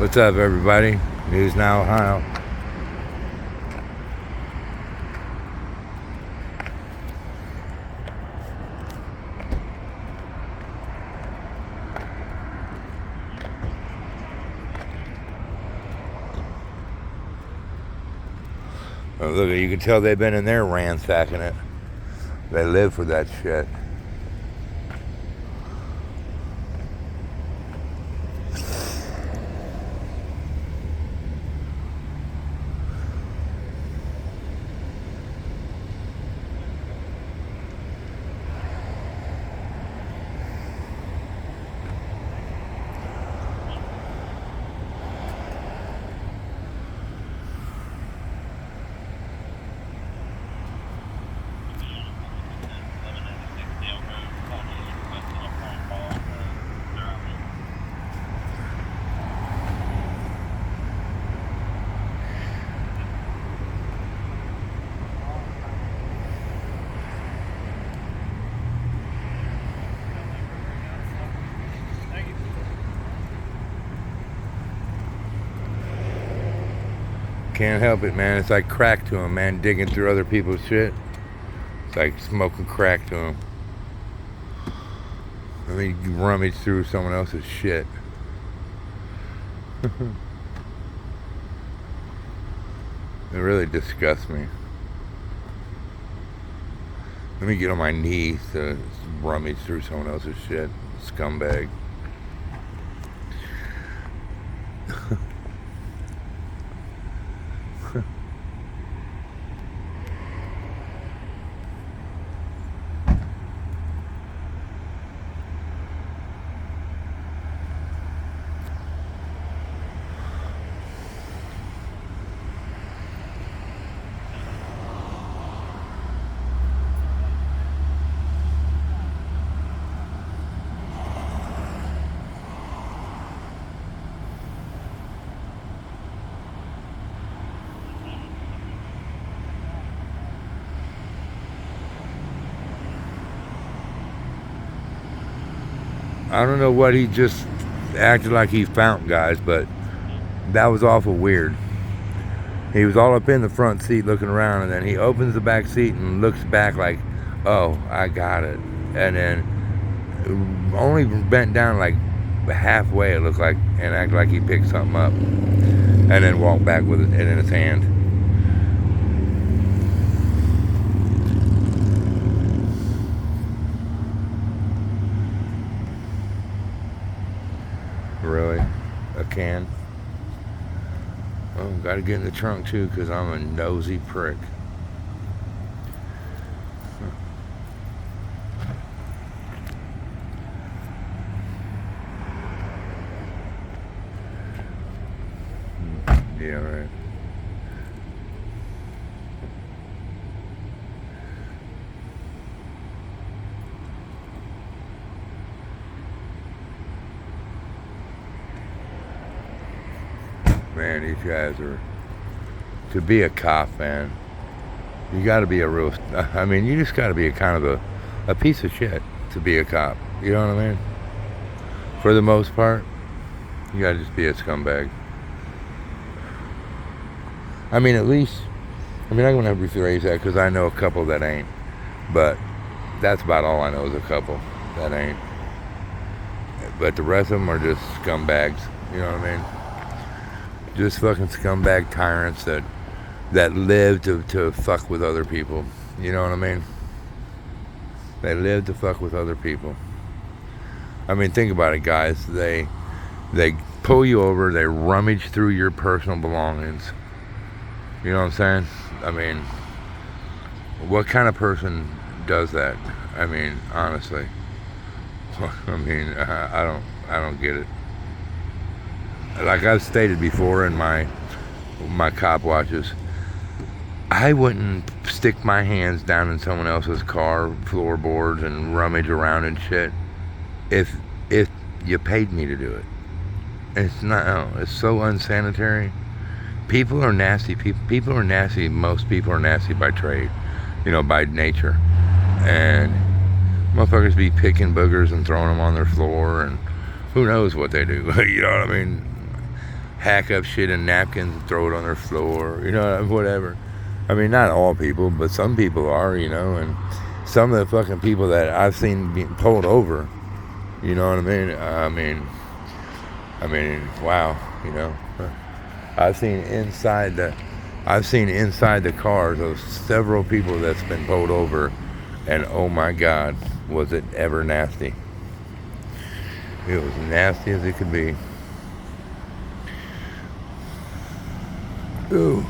What's up, everybody? News Now, Ohio. Oh, look, you can tell they've been in there ransacking it. They live for that shit. Can't help it, man. It's like crack to them, man. Digging through other people's shit. It's like smoking crack to them. I mean, you rummage through someone else's shit. It really disgusts me. Let me get on my knees to rummage through someone else's shit. Scumbag. I don't know what he just acted like he found, guys, but that was awful weird. He was all up in the front seat looking around, and then he opens the back seat and looks back like, oh, I got it. And then only bent down like halfway, it looked like, and acted like he picked something up. And then walked back with it in his hand. Really? A can? Oh, gotta get in the trunk too, because I'm a nosy prick. Yeah, right. Man, these guys are, to be a cop, man, you gotta be a real, I mean, you just gotta be a kind of a piece of shit to be a cop. You know what I mean? For the most part, you gotta just be a scumbag. I mean, at least, I mean, I'm gonna rephrase that because I know a couple that ain't, but that's about all I know is a couple that ain't. But the rest of them are just scumbags. You know what I mean? Just fucking scumbag tyrants that live to fuck with other people. You know what I mean? They live to fuck with other people. I mean, think about it, guys. They pull you over. They rummage through your personal belongings. You know what I'm saying? I mean, what kind of person does that? I mean, honestly. I mean, I don't get it. Like I've stated before in my cop watches, I wouldn't stick my hands down in someone else's car floorboards and rummage around and shit if you paid me to do it. It's not. Oh, it's so unsanitary. People are nasty. People are nasty. Most people are nasty by trade, you know, by nature. And motherfuckers be picking boogers and throwing them on their floor, and who knows what they do. You know what I mean? hack up shit in napkins and throw it on their floor, whatever. I mean, not all people, but some people are, and some of the fucking people that I've seen being pulled over, you know what I mean? I mean, wow, I've seen inside the cars of several people that's been pulled over, and oh my God, was it ever nasty. It was nasty as it could be. Ooh.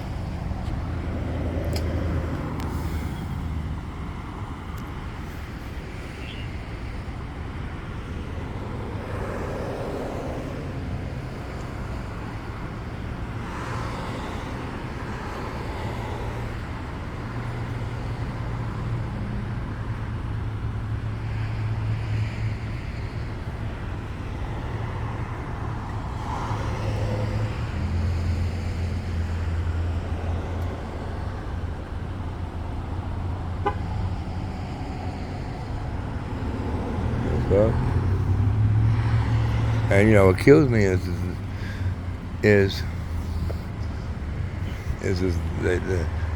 And what kills me is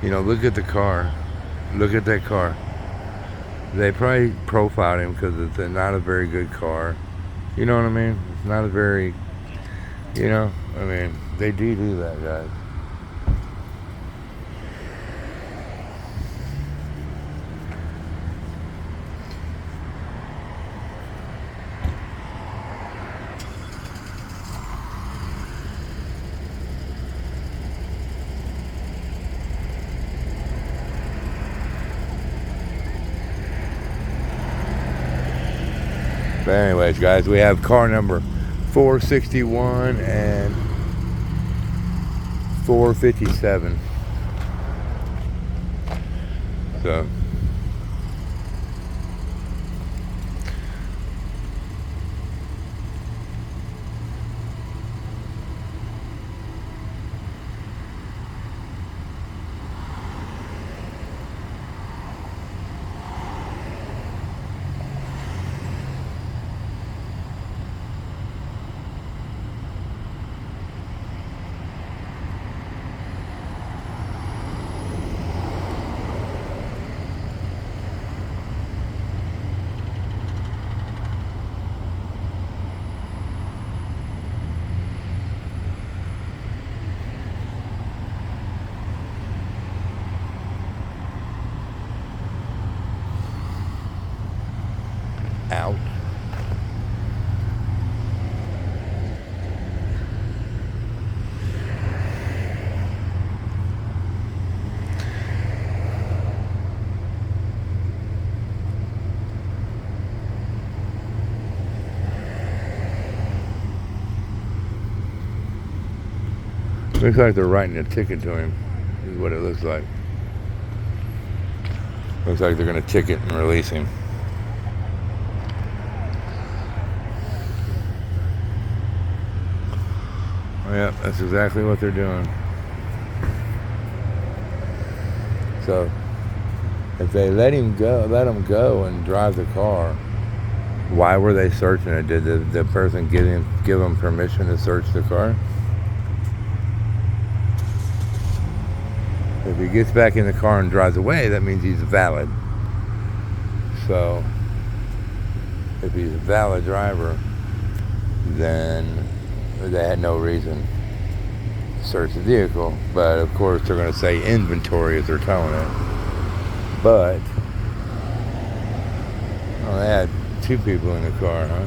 look at the car, look at that car. They probably profiled him because it's not a very good car. You know what I mean? It's not a very, they do that, guys. But anyways, guys, we have car number 461 and 457. So out. Looks like they're writing a ticket to him, is what it looks like. Looks like they're going to ticket and release him. Yeah, that's exactly what they're doing. So, if they let him go and drive the car, why were they searching it? Did the person give him permission to search the car? If he gets back in the car and drives away, that means he's valid. So, if he's a valid driver, then they had no reason to search the vehicle. But of course, they're going to say inventory as they're towing it. But they had two people in the car, huh?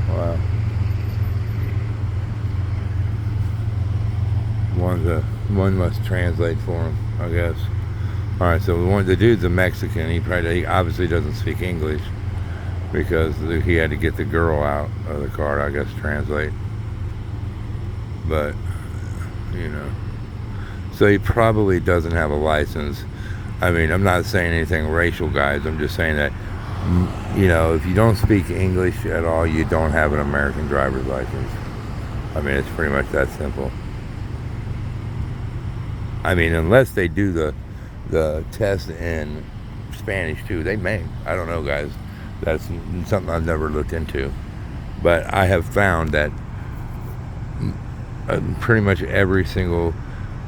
Wow. One must translate for him, I guess. All right, so the dude's a Mexican. He obviously doesn't speak English because he had to get the girl out of the car, I guess, translate. But so he probably doesn't have a license. I mean, I'm not saying anything racial, guys. I'm just saying that if you don't speak English at all, you don't have an American driver's license. I mean, it's pretty much that simple. I mean, unless they do the test in Spanish too, they may. I don't know, guys. That's something I've never looked into. But I have found that pretty much every single,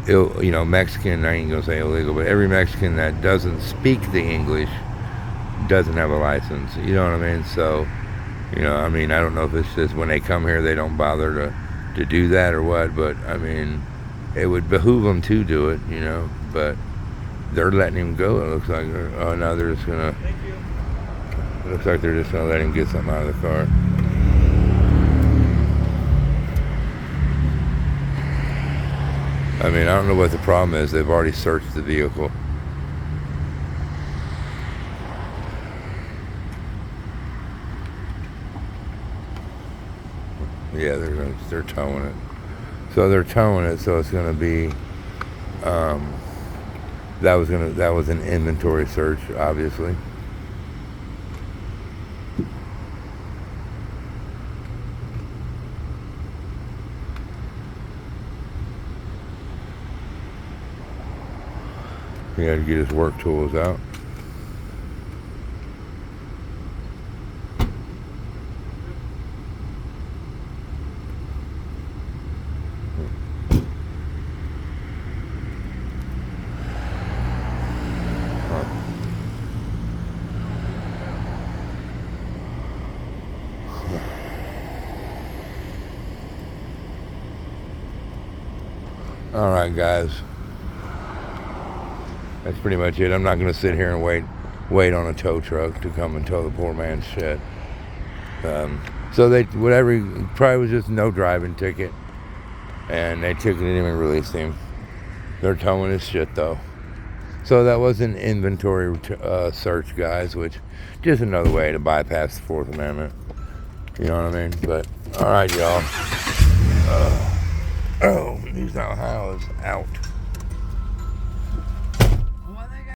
Mexican, I ain't gonna say illegal, but every Mexican that doesn't speak the English doesn't have a license. You know what I mean? So, I mean, I don't know if it's just when they come here they don't bother to do that or what, but I mean, it would behoove them to do it, but they're letting him go. It looks like, oh no, they're just gonna, it looks like they're just gonna let him get something out of the car. I mean, I don't know what the problem is. They've already searched the vehicle. Yeah, they're towing it. So they're towing it. So it's going to be. That was an inventory search, obviously. He had to get his work tools out. All right, guys. That's pretty much it. I'm not going to sit here and wait on a tow truck to come and tow the poor man's shit. So they, whatever, probably was just no driving ticket, and they ticketed him and released him. They're towing his shit though. So that was an inventory search, guys, which just another way to bypass the Fourth Amendment. You know what I mean? But all right, y'all. News Now Ohio is out.